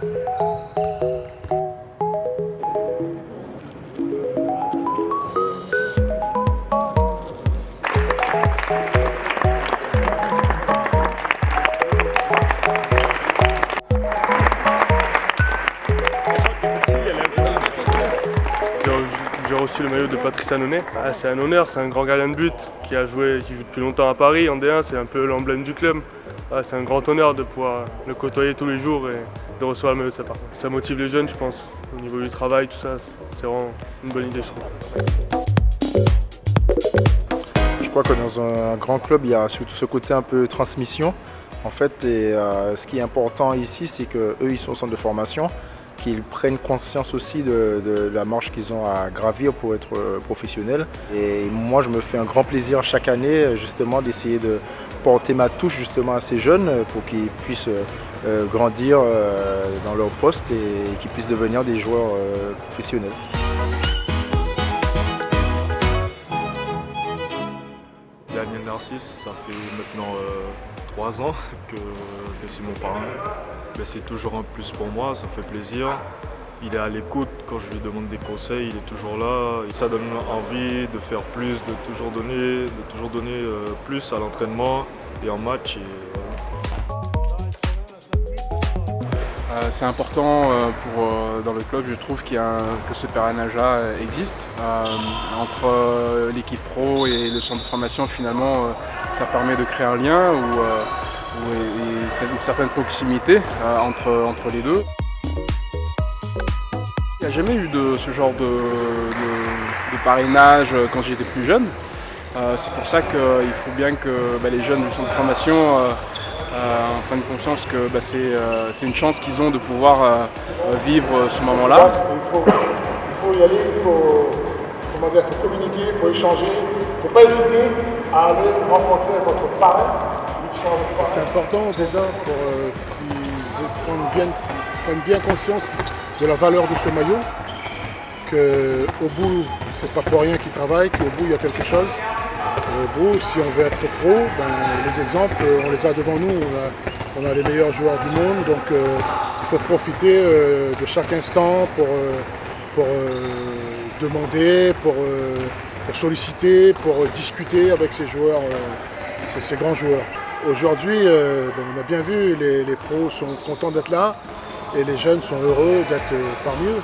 J'ai reçu le maillot de Patrice Annonay. C'est un honneur, c'est un grand gardien de but qui joue depuis longtemps à Paris en D1, c'est un peu l'emblème du club. C'est un grand honneur de pouvoir le côtoyer tous les jours et de recevoir le maillot de sa part. Ça motive les jeunes, je pense, au niveau du travail, tout ça, c'est vraiment une bonne idée, je trouve. Je crois que dans un grand club, il y a surtout ce côté un peu transmission. En fait, ce qui est important ici, c'est qu'eux, ils sont au centre de formation, qu'ils prennent conscience aussi de la marche qu'ils ont à gravir pour être professionnels. Et moi, je me fais un grand plaisir chaque année, justement, d'essayer de porter ma touche justement à ces jeunes pour qu'ils puissent grandir dans leur poste et qu'ils puissent devenir des joueurs professionnels. Daniel Narcisse, ça fait maintenant 3 ans que c'est mon parrain. C'est toujours un plus pour moi, ça fait plaisir. Il est à l'écoute quand je lui demande des conseils, il est toujours là. Et ça donne envie de faire plus, de toujours donner plus à l'entraînement et en match. C'est important dans le club, je trouve que ce parrainage-là existe. Entre l'équipe pro et le centre de formation, finalement, ça permet de créer un lien et une certaine proximité entre les deux. Il n'y a jamais eu ce genre de parrainage quand j'étais plus jeune. C'est pour ça qu'il faut bien que les jeunes du centre de formation prennent conscience que c'est une chance qu'ils ont de pouvoir vivre ce moment-là. Il faut y aller, il faut communiquer, il faut échanger. Il ne faut pas hésiter à aller rencontrer votre parrain. C'est important déjà pour qu'ils prennent bien conscience de la valeur de ce maillot, qu'au bout, c'est pas pour rien qu'ils travaillent, qu'au bout il y a quelque chose. Au bout, si on veut être pro, les exemples, on les a devant nous, on a les meilleurs joueurs du monde, donc il faut profiter de chaque instant pour demander, pour solliciter, pour discuter avec ces joueurs, ces grands joueurs. Aujourd'hui, on a bien vu, les pros sont contents d'être là et les jeunes sont heureux d'être parmi eux.